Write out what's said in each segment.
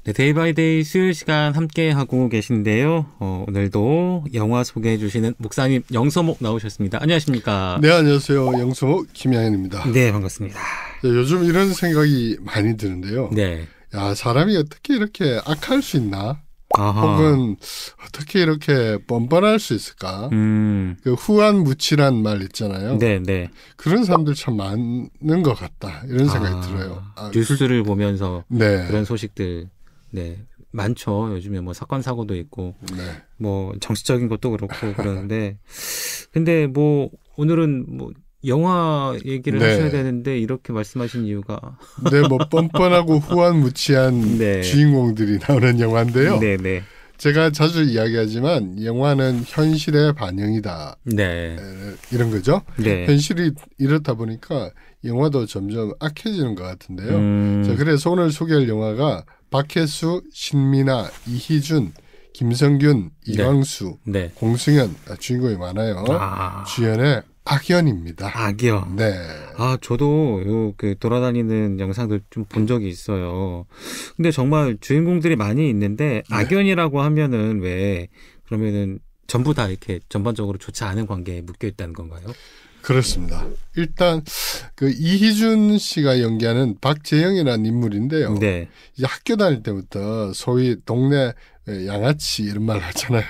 네, 데이바이데이 수요일 시간 함께 하고 계신데요. 오늘도 영화 소개해 주시는 목사님 영서목 나오셨습니다. 안녕하십니까? 네, 안녕하세요. 영서목 김양현입니다. 네, 반갑습니다. 네, 요즘 이런 생각이 많이 드는데요. 네. 야, 사람이 어떻게 이렇게 악할 수 있나? 아하. 혹은 어떻게 이렇게 뻔뻔할 수 있을까? 그 후한무치란 말 있잖아요. 네, 네. 그런 사람들 참 많은 것 같다. 이런 생각이 들어요. 뉴스를 보면서 네. 그런 소식들 네 많죠. 요즘에 뭐 사건 사고도 있고 네. 뭐 정치적인 것도 그렇고 그러는데 근데 뭐 오늘은 뭐 영화 얘기를 네. 하셔야 되는데 이렇게 말씀하신 이유가 네, 뭐 뻔뻔하고 후한무치한 네. 주인공들이 나오는 영화인데요. 네, 네. 제가 자주 이야기하지만 영화는 현실의 반영이다. 네. 이런 거죠. 네. 현실이 이렇다 보니까 영화도 점점 악해지는 것 같은데요. 자, 그래서 오늘 소개할 영화가 박혜수, 신민아, 이희준, 김성균, 이광수, 네. 공승현 주인공이 많아요. 주연의 악연입니다. 악연. 네. 저도 그 돌아다니는 영상들 좀 본 적이 있어요. 근데 정말 주인공들이 많이 있는데 네. 악연이라고 하면은 왜 그러면은 전부 다 이렇게 전반적으로 좋지 않은 관계에 묶여 있다는 건가요? 그렇습니다. 일단 그 이희준 씨가 연기하는 박재영이라는 인물인데요. 네. 이제 학교 다닐 때부터 소위 동네 양아치 이런 말 하잖아요.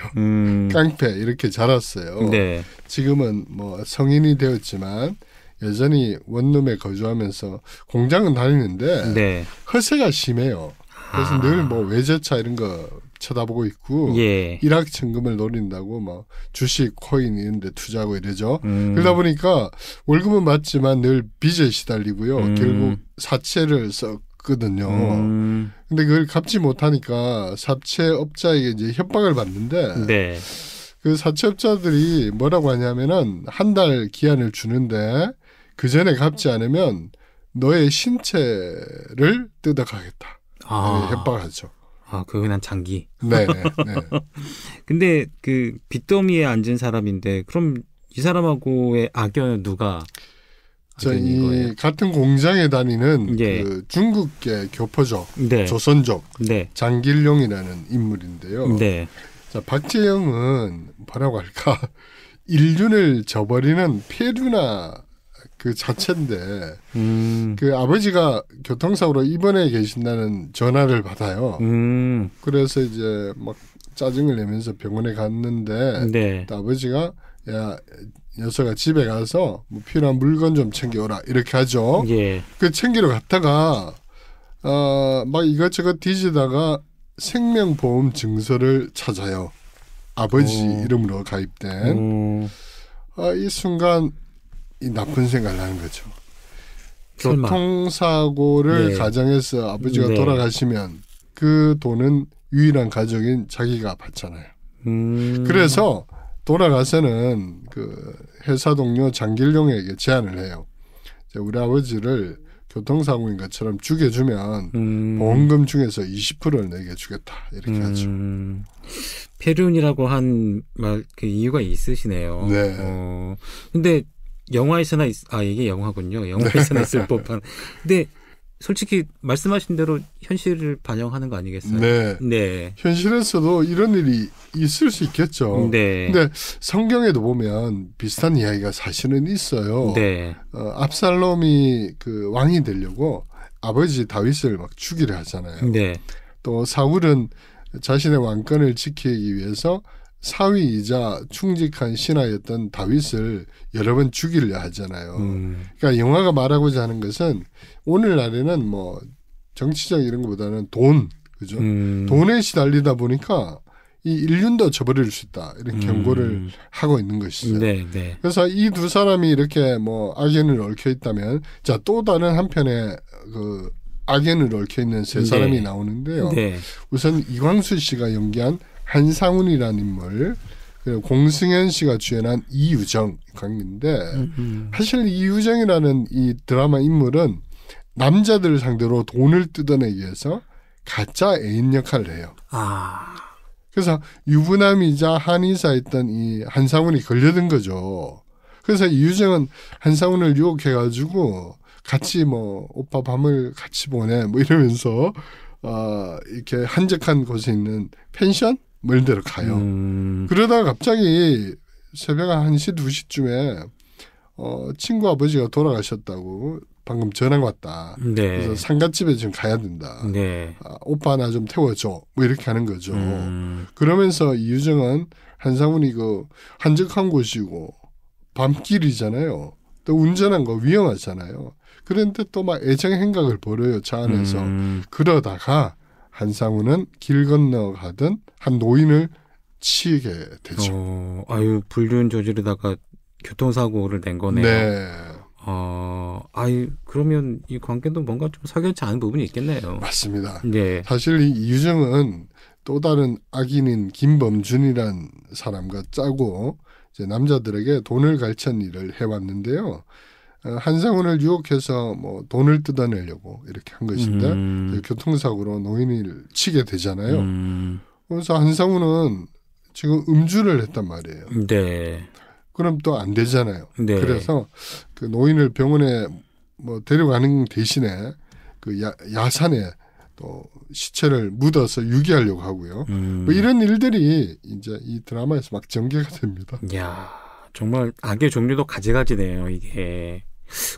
깡패 이렇게 자랐어요. 네. 지금은 뭐 성인이 되었지만 여전히 원룸에 거주하면서 공장은 다니는데 네. 허세가 심해요. 그래서 늘 뭐 외제차 이런 거 쳐다보고 있고 예. 일확천금을 노린다고 뭐 주식, 코인 이런 데 투자하고 이러죠. 그러다 보니까 월급은 받지만 늘 빚에 시달리고요. 결국 사채를 썼거든요. 근데 그걸 갚지 못하니까 사채업자에게 이제 협박을 받는데 네. 그 사채업자들이 뭐라고 하냐면은 한 달 기한을 주는데 그 전에 갚지 않으면 너의 신체를 뜯어가겠다. 협박하죠. 그건 한 장기. 네. 네. 근데 그 빚더미에 앉은 사람인데 그럼 이 사람하고의 악연은 누가 악연인 거예요? 이 같은 공장에 다니는 예. 그 중국계 교포족, 네. 조선족 네. 장길용이라는 인물인데요. 네. 자, 박재영은 뭐라고 할까? 인륜을 저버리는 폐륜아 그 자체인데 그 아버지가 교통사고로 입원해 계신다는 전화를 받아요. 그래서 이제 막 짜증을 내면서 병원에 갔는데 네. 또 아버지가 야 녀석아 집에 가서 뭐 필요한 물건 좀 챙겨오라 이렇게 하죠. 예. 그 챙기러 갔다가 막 이것저것 뒤지다가 생명보험 증서를 찾아요. 아버지 이름으로 가입된. 이 순간 이 나쁜 생각을 하는 거죠. 설마. 교통사고를 네. 가정해서 아버지가 네. 돌아가시면 그 돈은 유일한 가족인 자기가 받잖아요. 그래서 돌아가서는 그 회사 동료 장길용에게 제안을 해요. 우리 아버지를 교통사고인 것처럼 죽여주면 보험금 중에서 20%를 내게 주겠다 이렇게 하죠. 폐륜이라고 한 말 그 이유가 있으시네요. 네. 근데 영화에서나 이게 영화군요. 영화에서나 있을 법한. 근데 솔직히 말씀하신 대로 현실을 반영하는 거 아니겠어요? 네. 네. 현실에서도 이런 일이 있을 수 있겠죠. 네. 근데 성경에도 보면 비슷한 이야기가 사실은 있어요. 네. 압살롬이 그 왕이 되려고 아버지 다윗을 막 죽이려 하잖아요. 네. 또 사울은 자신의 왕권을 지키기 위해서 사위이자 충직한 신하였던 다윗을 여러 번 죽이려 하잖아요. 그러니까 영화가 말하고자 하는 것은 오늘날에는 뭐 정치적 이런 것보다는 돈, 그죠? 돈에 시달리다 보니까 이 인륜도 저버릴 수 있다. 이런 경고를 하고 있는 것이죠. 네, 네. 그래서 이 두 사람이 이렇게 뭐 악연을 얽혀 있다면 자, 또 다른 한편에 그 악연을 얽혀 있는 세 사람이 네. 나오는데요. 네. 우선 이광수 씨가 연기한 한상훈이라는 인물, 그리고 공승현 씨가 주연한 이유정 관계인데 사실 이유정이라는 이 드라마 인물은 남자들을 상대로 돈을 뜯어내기 위해서 가짜 애인 역할을 해요. 그래서 유부남이자 한의사였던 이 한상훈이 걸려든 거죠. 그래서 이유정은 한상훈을 유혹해가지고 같이 뭐 오빠 밤을 같이 보내 뭐 이러면서 이렇게 한적한 곳에 있는 펜션 뭐 이런 데로 가요. 그러다가 갑자기 새벽 1시 2시쯤에 친구 아버지가 돌아가셨다고 방금 전화가 왔다. 네. 그래서 상갓집에 지금 가야 된다. 네. 오빠 나 좀 태워줘. 뭐 이렇게 하는 거죠. 그러면서 이유정은 한상훈이 그 한적한 곳이고 밤길이잖아요. 또 운전한 거 위험하잖아요. 그런데 또 막 애정 행각을 벌여요. 차 안에서. 그러다가 한상훈은 길 건너가던 한 노인을 치게 되죠. 아유 불륜 저지르다가 교통사고를 낸 거네요. 네. 아유 그러면 이 관계도 뭔가 좀 석연치 않은 부분이 있겠네요. 맞습니다. 네. 사실 이 이유정은 또 다른 악인인 김범준이란 사람과 짜고 이제 남자들에게 돈을 갈취한 일을 해왔는데요. 한상훈을 유혹해서 뭐 돈을 뜯어내려고 이렇게 한 것인데 교통사고로 노인을 치게 되잖아요. 그래서 한상훈은 지금 음주를 했단 말이에요. 네. 그럼 또 안 되잖아요. 네. 그래서 그 노인을 병원에 뭐 데려가는 대신에 그 야산에 또 시체를 묻어서 유기하려고 하고요. 뭐 이런 일들이 이제 이 드라마에서 막 전개가 됩니다. 이야, 정말 악의 종류도 가지가지네요, 이게.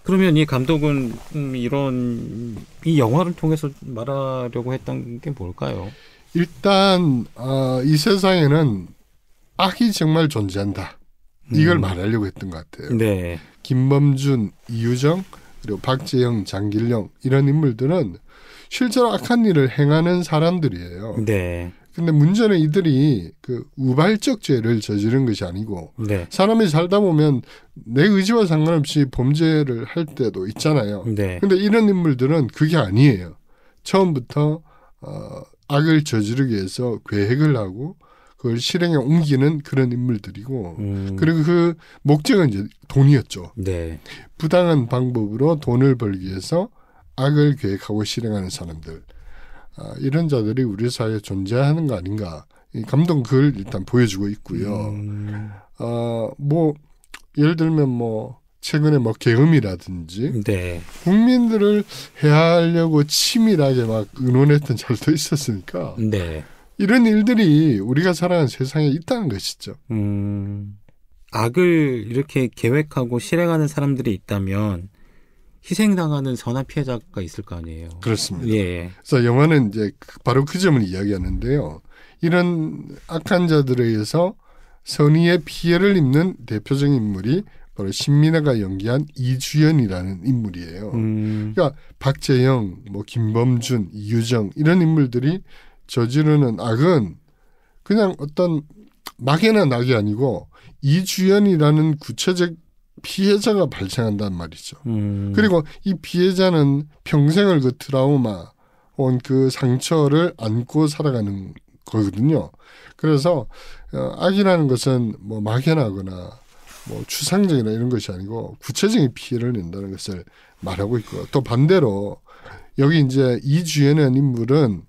그러면 이 감독은 이런 이 영화를 통해서 말하려고 했던 게 뭘까요? 일단 이 세상에는 악이 정말 존재한다. 이걸 말하려고 했던 것 같아요. 네. 김범준, 이유정, 그리고 박재영, 장길영 이런 인물들은 실제로 악한 일을 행하는 사람들이에요. 네. 근데 문제는 이들이 그 우발적 죄를 저지른 것이 아니고 네. 사람이 살다 보면 내 의지와 상관없이 범죄를 할 때도 있잖아요. 네. 근데 이런 인물들은 그게 아니에요. 처음부터 악을 저지르기 위해서 계획을 하고 그걸 실행에 옮기는 그런 인물들이고 그리고 그 목적은 이제 돈이었죠. 네. 부당한 방법으로 돈을 벌기 위해서 악을 계획하고 실행하는 사람들. 이런 자들이 우리 사회에 존재하는 거 아닌가. 이 감독은 그걸 일단 보여주고 있고요. 뭐 예를 들면 뭐 최근에 뭐 계엄이라든지 네. 국민들을 해하려고 치밀하게 막 의논했던 자들도 있었으니까 네. 이런 일들이 우리가 살아가는 세상에 있다는 것이죠. 악을 이렇게 계획하고 실행하는 사람들이 있다면 희생당하는 선한 피해자가 있을 거 아니에요. 그렇습니다. 예. 그래서 영화는 이제 바로 그 점을 이야기하는데요. 이런 악한 자들에 의해서 선의의 피해를 입는 대표적인 인물이 바로 신민아가 연기한 이주연이라는 인물이에요. 그러니까 박재영, 뭐 김범준, 이유정 이런 인물들이 저지르는 악은 그냥 어떤 막연한 악이 아니고 이주연이라는 구체적 피해자가 발생한단 말이죠. 그리고 이 피해자는 평생을 그 트라우마 혹은 그 상처를 안고 살아가는 거거든요. 그래서 악이라는 것은 뭐 막연하거나 뭐 추상적이나 이런 것이 아니고 구체적인 피해를 낸다는 것을 말하고 있고 또 반대로 여기 이제 이주연이라는 인물은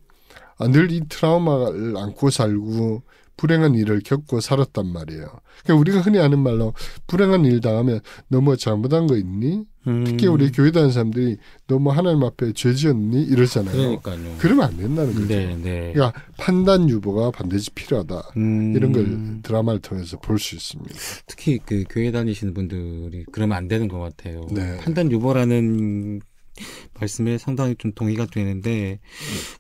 늘 이 트라우마를 안고 살고 불행한 일을 겪고 살았단 말이에요. 그러니까 우리가 흔히 하는 말로 불행한 일 당하면 너 뭐 잘못한 거 있니? 특히 우리 교회 다니는 사람들이 너 뭐 하나님 앞에 죄 지었니? 이러잖아요. 그러니까요. 그러면 안 된다는 거죠. 네, 네. 그러니까 판단 유보가 반드시 필요하다. 이런 걸 드라마를 통해서 볼 수 있습니다. 특히 그 교회 다니시는 분들이 그러면 안 되는 것 같아요. 네. 판단 유보라는 말씀에 상당히 좀 동의가 되는데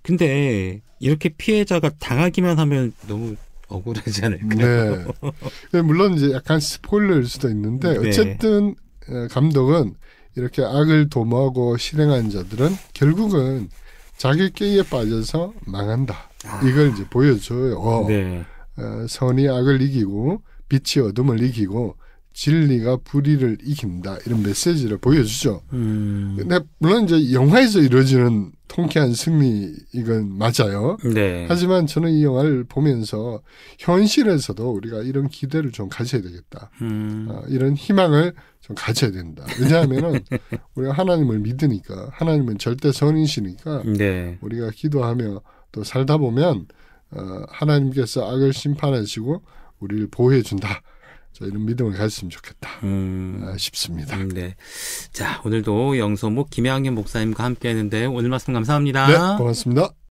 근데 이렇게 피해자가 당하기만 하면 너무 억울하지 않을까요? 네. 물론 이제 약간 스포일러일 수도 있는데 네. 어쨌든 감독은 이렇게 악을 도모하고 실행한 자들은 결국은 자기 꾀에 빠져서 망한다. 이걸 이제 보여줘요. 네. 선이 악을 이기고 빛이 어둠을 이기고 진리가 불의를 이긴다. 이런 메시지를 보여주죠. 근데 물론 이제 영화에서 이루어지는 통쾌한 승리 이건 맞아요. 네. 하지만 저는 이 영화를 보면서 현실에서도 우리가 이런 기대를 좀 가져야 되겠다. 이런 희망을 좀 가져야 된다. 왜냐하면은 우리가 하나님을 믿으니까 하나님은 절대 선이시니까 네. 우리가 기도하며 또 살다 보면 하나님께서 악을 심판하시고 우리를 보호해 준다. 이런 믿음을 가졌으면 좋겠다 싶습니다. 네. 자, 오늘도 영소목 김양현 목사님과 함께했는데 오늘 말씀 감사합니다. 네, 고맙습니다.